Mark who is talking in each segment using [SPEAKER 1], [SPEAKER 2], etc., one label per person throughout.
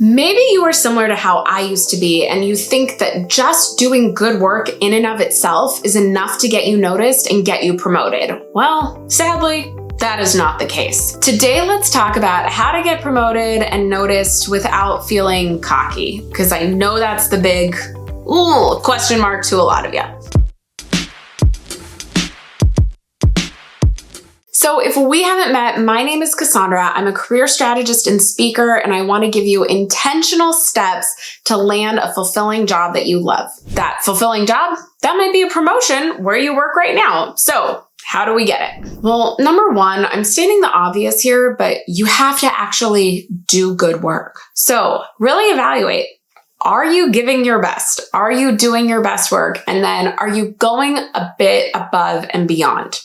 [SPEAKER 1] Maybe you are similar to how I used to be, and you think that just doing good work in and of itself is enough to get you noticed and get you promoted. Well, sadly, that is not the case. Today, let's talk about how to get promoted and noticed without feeling cocky, because I know that's the big question mark to a lot of you. So if we haven't met, my name is Cassandra. I'm a career strategist and speaker, and I want to give you intentional steps to land a fulfilling job that you love. That fulfilling job, that might be a promotion where you work right now. So how do we get it? Well, number one, I'm stating the obvious here, but you have to actually do good work. So really evaluate. Are you giving your best? Are you doing your best work? And then are you going a bit above and beyond?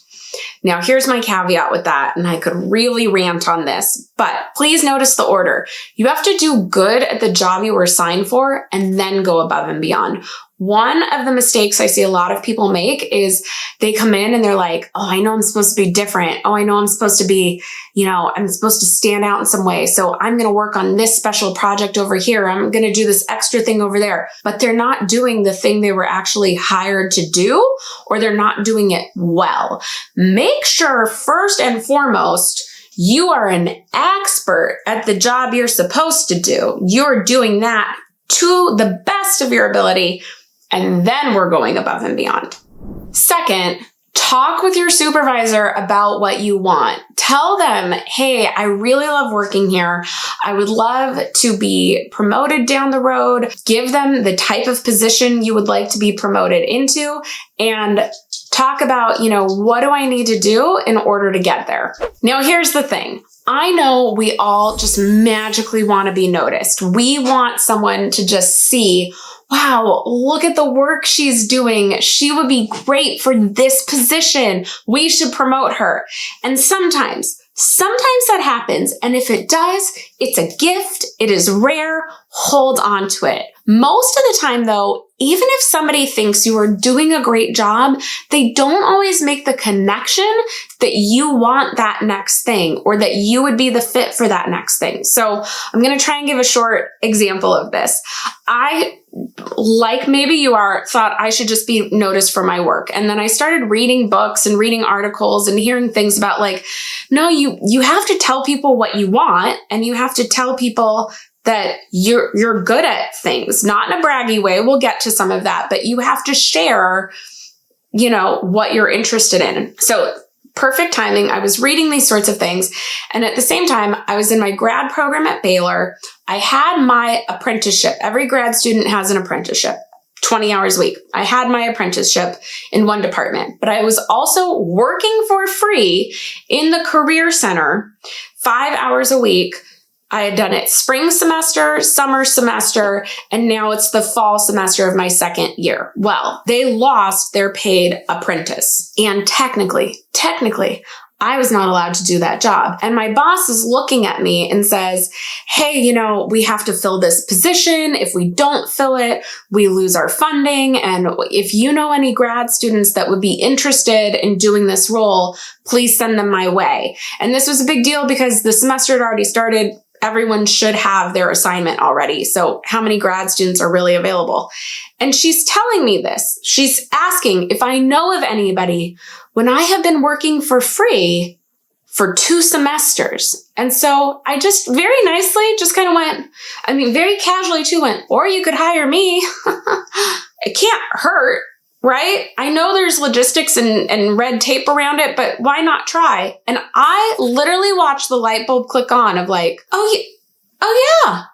[SPEAKER 1] Now, here's my caveat with that, and I could really rant on this, but please notice the order. You have to do good at the job you were assigned for and then go above and beyond. One of the mistakes I see a lot of people make is they come in and they're like, oh, I know I'm supposed to be different. Oh, I know I'm supposed to be, I'm supposed to stand out in some way. So I'm going to work on this special project over here. I'm going to do this extra thing over there. But they're not doing the thing they were actually hired to do, or they're not doing it well. Make sure first and foremost, you are an expert at the job you're supposed to do. You're doing that to the best of your ability. And then we're going above and beyond. Second, talk with your supervisor about what you want. Tell them, hey, I really love working here. I would love to be promoted down the road. Give them the type of position you would like to be promoted into, and talk about, what do I need to do in order to get there? Now, here's the thing. I know we all just magically want to be noticed. We want someone to just see, wow, look at the work she's doing. She would be great for this position. We should promote her. And sometimes that happens. And if it does, it's a gift. It is rare. Hold on to it. Most of the time, though, even if somebody thinks you are doing a great job, they don't always make the connection that you want that next thing, or that you would be the fit for that next thing. So I'm going to try and give a short example of this. I, like maybe you are, thought I should just be noticed for my work. And then I started reading books and reading articles and hearing things about no, you have to tell people what you want, and you have to tell people that you're good at things, not in a braggy way. We'll get to some of that, but you have to share, what you're interested in. So perfect timing. I was reading these sorts of things. And at the same time, I was in my grad program at Baylor. I had my apprenticeship. Every grad student has an apprenticeship, 20 hours a week. I had my apprenticeship in one department, but I was also working for free in the career center 5 hours a week. I had done it spring semester, summer semester, and now it's the fall semester of my second year. Well, they lost their paid apprentice. And technically, I was not allowed to do that job. And my boss is looking at me and says, hey, we have to fill this position. If we don't fill it, we lose our funding. And if you know any grad students that would be interested in doing this role, please send them my way. And this was a big deal because the semester had already started. Everyone should have their assignment already. So how many grad students are really available? And she's telling me this. She's asking if I know of anybody when I have been working for free for 2 semesters. And so I just very nicely just kind of went, very casually too went, or you could hire me. It can't hurt. Right? I know there's logistics and red tape around it, but why not try? And I literally watched the light bulb click on of oh yeah.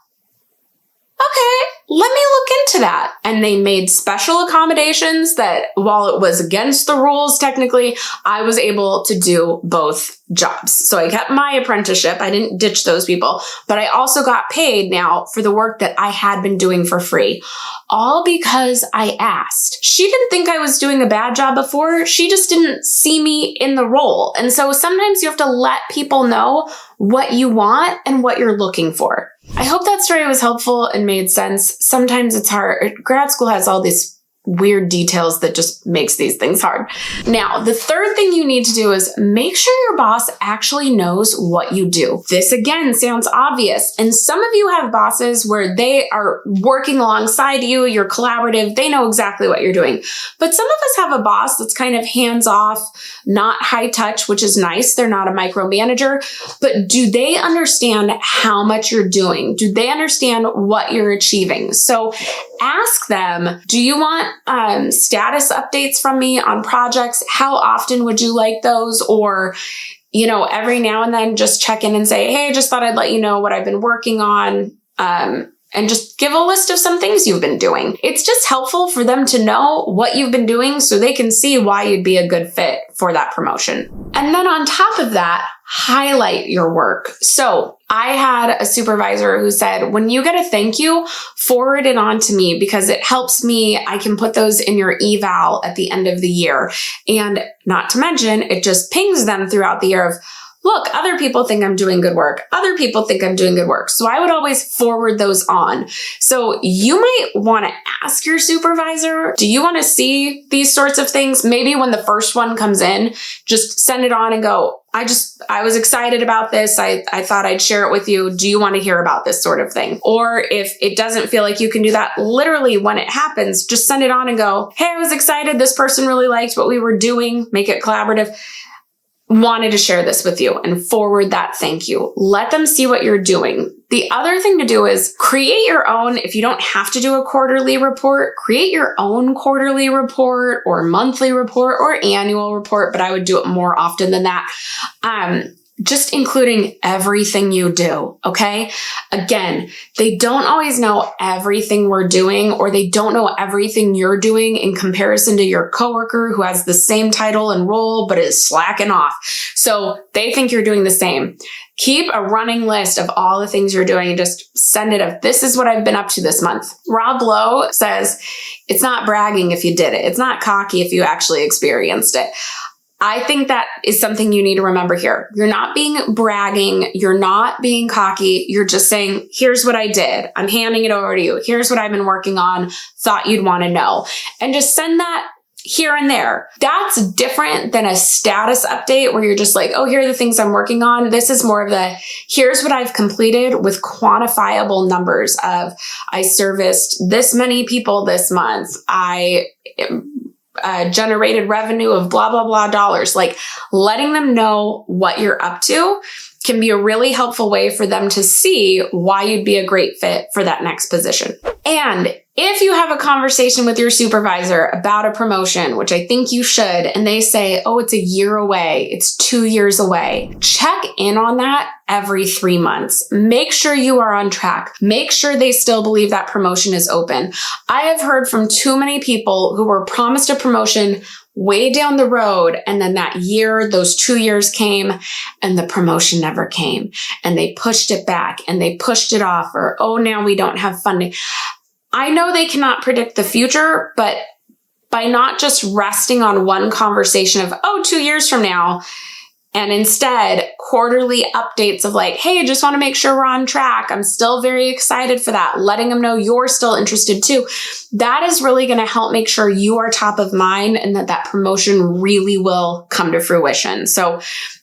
[SPEAKER 1] Okay, let me look into that. And they made special accommodations that while it was against the rules, technically, I was able to do both jobs. So I kept my apprenticeship. I didn't ditch those people, but I also got paid now for the work that I had been doing for free. All because I asked. She didn't think I was doing a bad job before. She just didn't see me in the role. And so sometimes you have to let people know what you want and what you're looking for. I hope that story was helpful and made sense. Sometimes it's hard. Grad school has all these weird details that just makes these things hard. Now, the third thing you need to do is make sure your boss actually knows what you do. This again sounds obvious, and some of you have bosses where they are working alongside you, you're collaborative, they know exactly what you're doing. But some of us have a boss that's kind of hands-off, not high touch, which is nice. They're not a micromanager, but do they understand how much you're doing? Do they understand what you're achieving? So ask them, do you want status updates from me on projects? How often would you like those? Or, every now and then just check in and say, hey, just thought I'd let you know what I've been working on. And just give a list of some things you've been doing. It's just helpful for them to know what you've been doing so they can see why you'd be a good fit for that promotion. And then on top of that, highlight your work. So I had a supervisor who said, when you get a thank you, forward it on to me because it helps me. I can put those in your eval at the end of the year. And not to mention, it just pings them throughout the year of, look, other people think I'm doing good work. Other people think I'm doing good work. So I would always forward those on. So you might want to ask your supervisor, do you want to see these sorts of things? Maybe when the first one comes in, just send it on and go, I was excited about this. I thought I'd share it with you. Do you want to hear about this sort of thing? Or if it doesn't feel like you can do that, literally when it happens, just send it on and go, hey, I was excited. This person really liked what we were doing. Make it collaborative. Wanted to share this with you and forward that thank you. Let them see what you're doing. The other thing to do is create your own, if you don't have to do a quarterly report, create your own quarterly report or monthly report or annual report, but I would do it more often than that. Just including everything you do, okay? Again, they don't always know everything we're doing, or they don't know everything you're doing in comparison to your coworker who has the same title and role but is slacking off. So they think you're doing the same. Keep a running list of all the things you're doing and just send it up. This is what I've been up to this month. Rob Lowe says, it's not bragging if you did it. It's not cocky if you actually experienced it. I think that is something you need to remember here. You're not being bragging. You're not being cocky. You're just saying, here's what I did. I'm handing it over to you. Here's what I've been working on. Thought you'd want to know. And just send that here and there. That's different than a status update where you're just like, oh, here are the things I'm working on. This is more of the, here's what I've completed with quantifiable numbers of, I serviced this many people this month. I generated revenue of blah, blah, blah dollars. Like letting them know what you're up to can be a really helpful way for them to see why you'd be a great fit for that next position. And if you have a conversation with your supervisor about a promotion, which I think you should, and they say, oh, it's a year away, it's 2 years away, check in on that every 3 months. Make sure you are on track. Make sure they still believe that promotion is open. I have heard from too many people who were promised a promotion way down the road, and then that year, those 2 years came, and the promotion never came, and they pushed it back, and they pushed it off, or, oh, now we don't have funding. I know they cannot predict the future, but by not just resting on one conversation of, oh, 2 years from now, and instead quarterly updates of like, hey, I just want to make sure we're on track. I'm still very excited for that. Letting them know you're still interested too. That is really going to help make sure you are top of mind and that promotion really will come to fruition. So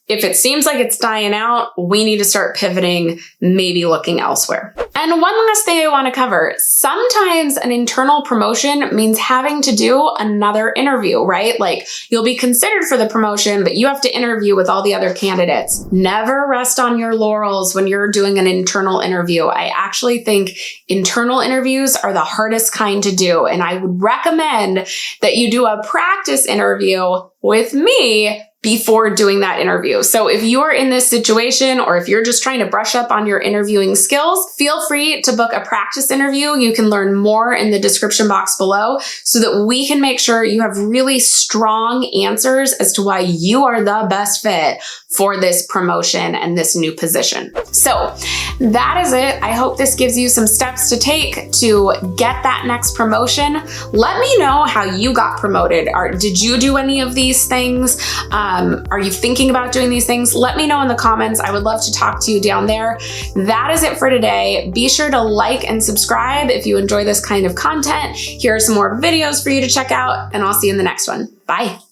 [SPEAKER 1] if it seems like it's dying out, we need to start pivoting, maybe looking elsewhere. And one last thing I want to cover. Sometimes an internal promotion means having to do another interview, right? Like you'll be considered for the promotion, but you have to interview with all the other candidates. Never rest on your laurels when you're doing an internal interview. I actually think internal interviews are the hardest kind to do. And I would recommend that you do a practice interview with me before doing that interview. So if you are in this situation, or if you're just trying to brush up on your interviewing skills, feel free to book a practice interview. You can learn more in the description box below so that we can make sure you have really strong answers as to why you are the best fit for this promotion and this new position. So that is it. I hope this gives you some steps to take to get that next promotion. Let me know how you got promoted. Did you do any of these things? Are you thinking about doing these things? Let me know in the comments. I would love to talk to you down there. That is it for today. Be sure to like and subscribe if you enjoy this kind of content. Here are some more videos for you to check out, and I'll see you in the next one. Bye.